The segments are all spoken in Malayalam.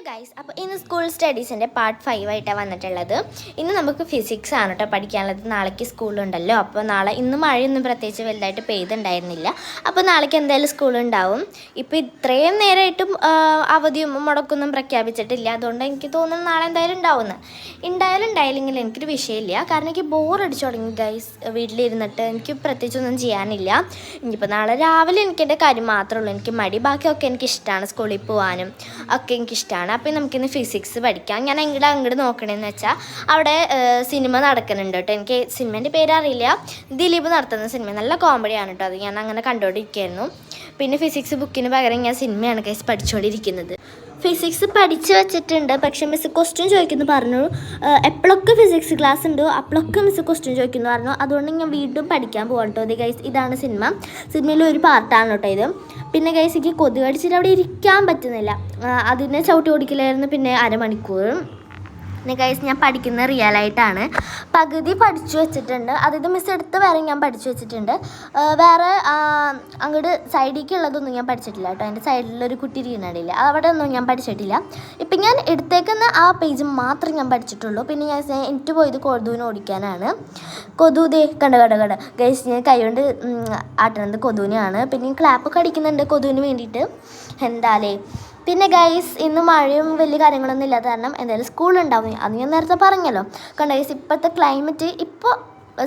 ഗൈസ്, അപ്പോൾ ഇന്ന് സ്കൂൾ സ്റ്റഡീസിൻ്റെ പാർട്ട് 5 ആയിട്ടാണ് വന്നിട്ടുള്ളത്. ഇന്ന് നമുക്ക് ഫിസിക്സ് ആണ് കേട്ടോ പഠിക്കാനുള്ളത്. നാളേക്ക് സ്കൂളുണ്ടല്ലോ. അപ്പോൾ നാളെ ഇന്ന് മഴയൊന്നും പ്രത്യേകിച്ച് വലുതായിട്ട് പെയ്തുണ്ടായിരുന്നില്ല. അപ്പോൾ നാളേക്ക് എന്തായാലും സ്കൂളുണ്ടാവും. ഇപ്പോൾ ഇത്രയും നേരമായിട്ടും അവധിയും മുടക്കൊന്നും പ്രഖ്യാപിച്ചിട്ടില്ല. അതുകൊണ്ട് എനിക്ക് തോന്നുന്നു നാളെ എന്തായാലും ഉണ്ടായില്ലെങ്കിൽ എനിക്കൊരു വിഷയമില്ല. കാരണം എനിക്ക് ബോറടിച്ചു തുടങ്ങി ഗൈസ്. വീട്ടിലിരുന്നിട്ട് എനിക്ക് പ്രത്യേകിച്ചൊന്നും ചെയ്യാനില്ല. ഇനിയിപ്പോൾ നാളെ രാവിലെ എനിക്കെൻ്റെ കാര്യം മാത്രമേ ഉള്ളൂ. എനിക്ക് മടി. ബാക്കിയൊക്കെ എനിക്കിഷ്ടമാണ്. സ്കൂളിൽ പോകാനും ഒക്കെ എനിക്കിഷ്ടമാണ്. അപ്പോൾ നമുക്കിന്ന് ഫിസിക്സ് പഠിക്കാം. ഞാൻ അങ്ങോട്ട് നോക്കണമെന്ന് വെച്ചാൽ അവിടെ സിനിമ നടക്കുന്നുണ്ട് കേട്ടോ. എനിക്ക് സിനിമേൻ്റെ പേരറിയില്ല. ദിലീപ് നടത്തുന്ന സിനിമ നല്ല കോമഡിയാണ് കേട്ടോ. അത് ഞാൻ അങ്ങനെ കണ്ടുകൊണ്ടിരിക്കുകയായിരുന്നു. പിന്നെ ഫിസിക്സ് ബുക്കിന് പകരം ഞാൻ സിനിമയാണ് ഗൈസ് പഠിച്ചുകൊണ്ടിരിക്കുന്നത്. ഫിസിക്സ് പഠിച്ച് വെച്ചിട്ടുണ്ട്. പക്ഷേ മിസ് ക്വസ്റ്റ്യൻ ചോദിക്കുന്നു പറഞ്ഞു. എപ്പോഴൊക്കെ ഫിസിക്സ് ക്ലാസ് ഉണ്ടോ അപ്പോഴൊക്കെ മിസ് ക്വസ്റ്റ്യൻ ചോദിക്കുന്നു പറഞ്ഞു. അതുകൊണ്ട് ഞാൻ വീണ്ടും പഠിക്കാൻ പോകാം കേട്ടോ. ഇത് ഗൈസ്, ഇതാണ് സിനിമയിലെ ഒരു പാർട്ടാണ് കേട്ടോ ഇത്. പിന്നെ ഗൈസ്, എനിക്ക് കൊതുക് കടിച്ചിട്ട് അവിടെ ഇരിക്കാൻ പറ്റുന്നില്ല. അതിനെ ചവിട്ടി ഓടിക്കലായിരുന്നു. പിന്നെ അരമണിക്കൂറും. പിന്നെ ഗൈസ്, ഞാൻ പഠിക്കുന്ന റിയലായിട്ടാണ്. പകുതി പഠിച്ചു വെച്ചിട്ടുണ്ട്. അതായത് മിസ് എടുത്ത് വരെ ഞാൻ പഠിച്ചു വെച്ചിട്ടുണ്ട്. വേറെ അങ്ങോട്ട് സൈഡിലേക്കുള്ളതൊന്നും ഞാൻ പഠിച്ചിട്ടില്ല കേട്ടോ. എൻ്റെ സൈഡിലൊരു കുട്ടി ഇരിക്കുന്നുണ്ടില്ല, അവിടെ ഒന്നും ഞാൻ പഠിച്ചിട്ടില്ല. ഇപ്പം ഞാൻ എടുത്തേക്കുന്ന ആ പേജ് മാത്രം ഞാൻ പഠിച്ചിട്ടുള്ളൂ. പിന്നെ ഞാൻ എനിക്ക് പോയത് കൊതുവിനെ ഓടിക്കാനാണ്. കൊതുതേ കണ്ട ഗൈസ്, ഞാൻ കൈകൊണ്ട് ആട്ടണത് കൊതുവിനെയാണ്. പിന്നെ ക്ലാപ്പൊക്കെ അടിക്കുന്നുണ്ട് കൊതുവിന് വേണ്ടിയിട്ട്. എന്താലേ. പിന്നെ ഗൈസ്, ഇന്ന് മഴയും വലിയ കാര്യങ്ങളൊന്നും ഇല്ലാത്ത കാരണം എന്തായാലും സ്കൂളുണ്ടാവും. അത് ഞാൻ നേരത്തെ പറഞ്ഞല്ലോ. കണ്ട ഗൈസ്, ഇപ്പോഴത്തെ ക്ലൈമറ്റ് ഇപ്പോൾ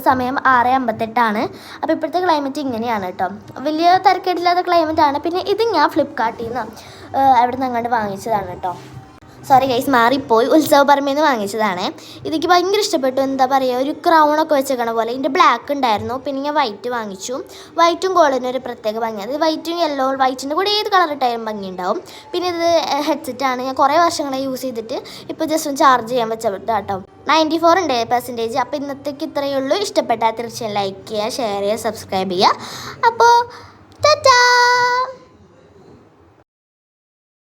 സമയം 6:58. അപ്പോൾ ഇപ്പോഴത്തെ ക്ലൈമറ്റ് ഇങ്ങനെയാണ് കേട്ടോ. വലിയ തിരക്കേടില്ലാത്ത ക്ലൈമറ്റാണ്. പിന്നെ ഇത് ഞാൻ ഫ്ലിപ്കാർട്ടിൽ നിന്ന് അവിടെ നിന്ന് അങ്ങോട്ട് വാങ്ങിച്ചതാണ് കേട്ടോ. സോറി ഗൈസ്, മാറിപ്പോയി. ഉത്സവപറമ്പിൽ നിന്ന് വാങ്ങിച്ചതാണ്. ഇതെനിക്ക് ഭയങ്കര ഇഷ്ടപ്പെട്ടു. എന്താ പറയുക, ഒരു ക്രൗണൊക്കെ വെച്ചേക്കണ പോലെ. ഇതിൻ്റെ ബ്ലാക്ക് ഉണ്ടായിരുന്നു. പിന്നെ ഞാൻ വൈറ്റ് വാങ്ങിച്ചു. വൈറ്റും ഗോൾഡിനും ഒരു പ്രത്യേക ഭംഗി. അത് വൈറ്റും യെല്ലോ, വൈറ്റിൻ്റെ കൂടെ ഏത് കളർ ഇട്ടാലും ഭംഗി ഉണ്ടാവും. പിന്നെ ഇത് ഹെഡ്സെറ്റാണ്. ഞാൻ കുറേ വർഷങ്ങളെ യൂസ് ചെയ്തിട്ട് ഇപ്പോൾ ജസ്റ്റ് ഒന്ന് ചാർജ് ചെയ്യാൻ വെച്ചാൽ കേട്ടോ. 94 ഉണ്ട് %. അപ്പോൾ ഇന്നത്തേക്ക് ഇത്രയേ ഉള്ളൂ. ഇഷ്ടപ്പെട്ടാൽ തീർച്ചയായും ലൈക്ക് ചെയ്യുക, ഷെയർ ചെയ്യുക, സബ്സ്ക്രൈബ് ചെയ്യുക. അപ്പോൾ